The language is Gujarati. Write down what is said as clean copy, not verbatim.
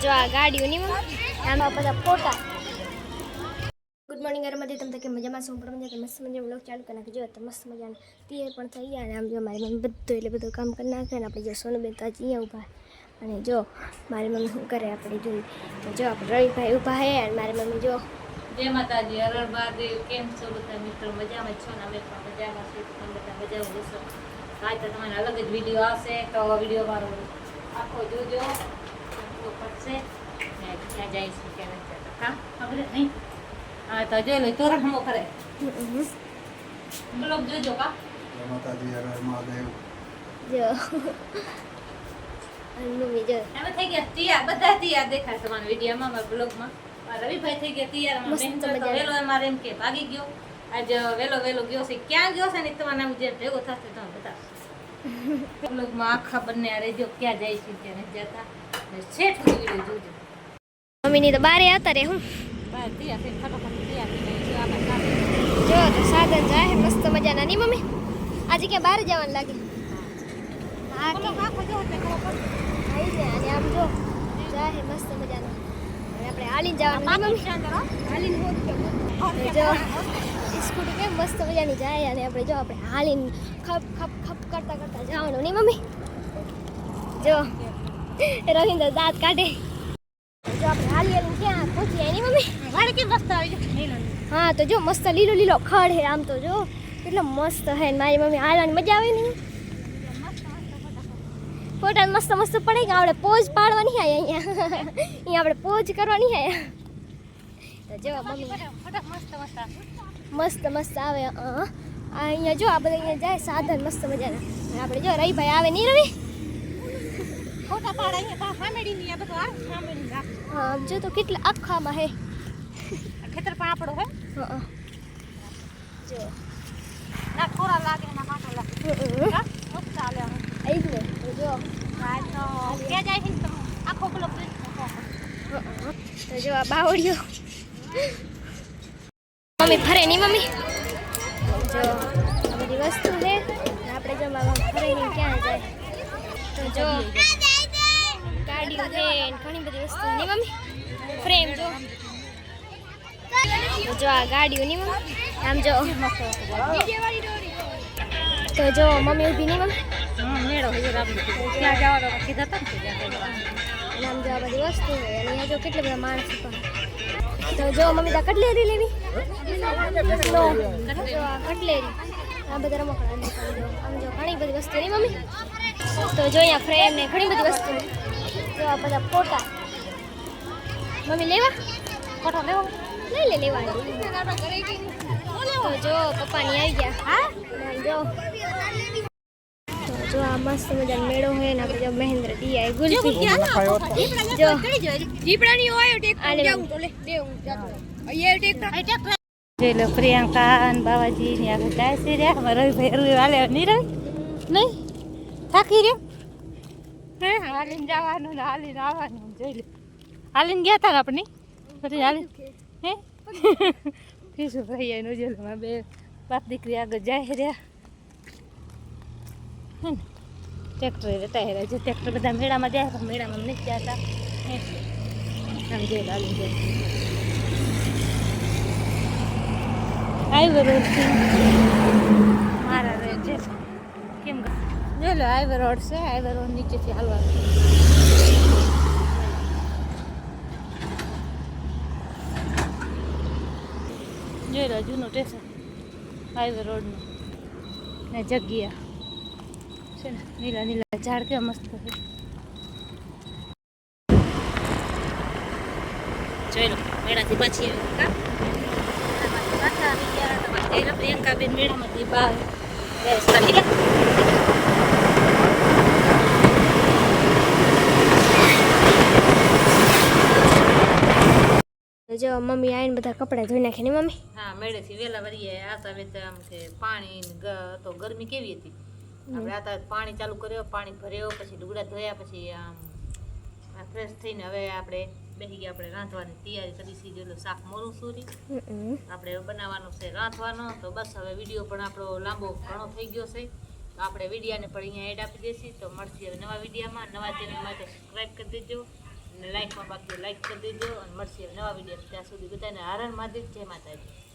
જો આ ગાડીઓની આમાં બધા ફોટા. ગુડ મોર્નિંગ યાર, તમે કે મજામાં છો? પણ મજા મસ્ત મજા વ્લોગ ચાલુ કરી નાખજો તો મસ્ત મજાને તૈયાર પણ થઈ ગયા. અને આમ જો મારી મમ્મી બધું એટલે બધું કામ કરી નાખે ને આપણે જો સોનુબેન તો હજી અહીંયા ઊભા. અને જો મારી મમ્મી શું કરે આપણે જોઈ તો જો આપણે રવિભાઈ ઊભા હે અને મારી મમ્મી જો જય માતાજી, હર હર મહાદેવ. કેમ છો બધા મિત્રો? મજામાં છો ને? અમે પણ મજામાં છીએ. તમે બધા મજામાં જશો. આજ તો તમારે અલગ જ વિડીયો આવશે, તો વિડીયો મારો આખો જોજો, પડશે ને ક્યાં જઈશું ક્યાં નથી જતા. હા ખબર નહીં. હા તો જોઈ લો તોરણ હમો કરે બ્લોગ જોજો. કા જય માતાજી, હર હર મહાદેવ. જો મમ્મી જો અમે થઈ ગયા તૈયાર, બધા તૈયાર દેખાય તમારા વિડીયોમાં, મારા બ્લોગમાં. રવિભાઈ થઈ ગયા તૈયાર. વેલો અમારે એમ કે ભાગી ગયો, આજ વેલો ગયો છે. ક્યાં ગયો છે ને તમારે આમ જે ભેગો થશે તમે બધા બ્લોગમાં આખા બંને આ રહેજો, ક્યાં જાય છે ક્યાં નથી જતા. શેઠ વિડીયો જોજો. મમ્મીની તો બારે આવતા રે હું બહાર તૈયાર થઈને ફટાફટ તૈયાર થઈ જાય છે. જો તો સાધન જાય મસ્ત મજાના ની મમ્મી. આજે ક્યાં બહાર જવાનું લાગે? હા કે આખો જો એટલે ખબર પડે. આવી જાય. અને આમ જો જાય મસ્ત મજાના. અને આપણે હાલીને જવાનું ની મમ્મી. હાલીને જો સ્કૂટી કેમ મસ્ત મજાની જાય. અને આપણે જો આપણે હાલીને ખપ ખપ ખપ કરતા કરતા જવાનું ની મમ્મી. જો રવિન્દ્ર દાંત કાઢે. જો આપણે હાલી હાલીને ક્યાં પહોંચી જાય ની મમ્મી. વાડે કે મસ્ત આવી જાય. હા તો જો મસ્ત લીલો લીલો ખડ હે. આમ તો જો કેટલો મસ્ત હે. મારી મમ્મી હાલવાની મજા આવે ને. ફોટા મસ્ત મસ્ત પડે કે આપણે પોઝ પાડવાની હે અહીંયા. અહીંયા આપણે પોઝ કરવાની હે. તો જો મમ્મી મસ્ત મસ્ત આવે. અહીંયા જો આ બધા અહીંયા જાય સાધન મસ્ત મજાના. આપણે જો રવિભાઈ આવે નહીં રવિ? ફોટા પાડ અહીંયા સામેડી ની આ બધું આ સામેડી રાખ. હા જો તો કેટલા આખામાં હે. ખેતર પણ આપણો હે. હા જો ના થોડા લાગે ના કાંટા લાગે. હા મસ્ત ચાલે હવે. આઈ ગયો તો જો આ તો ક્યાં જાય છે તમે આખો બ્લોક જોઈ. તો જો આ બાવળીઓ મમ્મી ફરે નહીં મમ્મી. જો આ બધી વસ્તુ છે આપણે જો ફરે નહીં ક્યાં જાય. તો જો ગાડીઓ છે ઘણી બધી વસ્તુ નહીં મમ્મી. ફ્રેમ જો તો જો આ ગાડીઓ નહીં મમ્મી. આમ જો તો જો મમ્મી ઊભી નહીં મમ્મી. મેળો ત્યાં જવાનો કીધા હતા ને. અને આમ જો આ બધી વસ્તુ હોય. અને અહીંયા જો કેટલા બધા માણસ પણ. તો જો મમ્મી તા કટલેરી લેવી. જો આ કટલેરી આ બધા રમકડા. આમ જો ઘણી બધી વસ્તુ નહીં મમ્મી. તો જો અહીંયા ફ્રેમ ને ઘણી બધી વસ્તુ. જો આ બધા ફોટા મમ્મી લેવા. ફોટો લેવો લઈ લેવા. તો જો પપ્પાની આવી ગયા. હા જો તો જો આ મસ્ત મજાનો મેળો હોય ને. આપણે જો મહેન્દ્ર ડીઆઈ ગુલફી જો જીપડાની હોય ટેક જાવું તો લે દે હું જાતો અહીંયા ટેક જોઈ લો પ્રિયંકા અને બાવાજી ની આગળ જાય છે રે. રવિભાઈ હાલે નહીં રહી નહીં થાકી રે. હે હાલીને જવાનું ને હાલીને આવવાનું. જોઈ લે હાલીને ગયા હતા આપણે પછી હાલી હે ફીસું ભાઈ એનું જોઈ લો બે બાપ દીકરી આગળ જાય રહ્યા. હે ને ટ્રેક્ટર રહેતા હેરા જે ટ્રેક્ટર બધા મેળામાં જાય પણ મેળામાં નથી જતા. આમ જોઈ લો હાલીને જાય. હાઈવે રોડ છે મારા રોડ છે કેમ જોઈ લો હાઈવે રોડ છે. હાઈવે રોડ નીચેથી હાલવાનું. જોઈ લો જૂનું સ્ટેશન હાઈવે રોડનું ને જગ્યા છે ને. નીલા નીલા ઝાડ કેવા મસ્ત છે. જોઈ લો મેળાથી પાછી પાછા આવી ગયા. તમારે પ્રિયંકા બેન મેળામાંથી બહાર જો મમ્મી આવીને બધા કપડાં ધોઈ નાખે ને મમ્મી. હા મેળેથી વહેલા વળીએ આતા વેત આમ કે પાણી તો ગરમી કેવી હતી. આપણે આતા પાણી ચાલુ કર્યો, પાણી ભર્યો, પછી ડુગડા ધોયા, પછી આમ ફ્રેશ થઈને હવે આપણે બેસી ગયા. આપણે રાંધવાની તૈયારી કરી છે. જેટલું શાક મોરું સુરી આપણે બનાવવાનું છે રાંધવાનો. તો બસ હવે વિડીયો પણ આપણો લાંબો ઘણો થઈ ગયો છે. તો આપણે વિડીયાને પણ અહીંયા એડ આપી દઈશું. તો મળશે હવે નવા વિડીયામાં. નવા ચેનલ માટે સબસ્ક્રાઈબ કરી દેજો. અને લાઈકમાં બાકી લાઈક કરી દેજો અને મળશે નવા વિડીયો ત્યાં સુધી બધાને હર હર મહાદેવ જય માતાજી.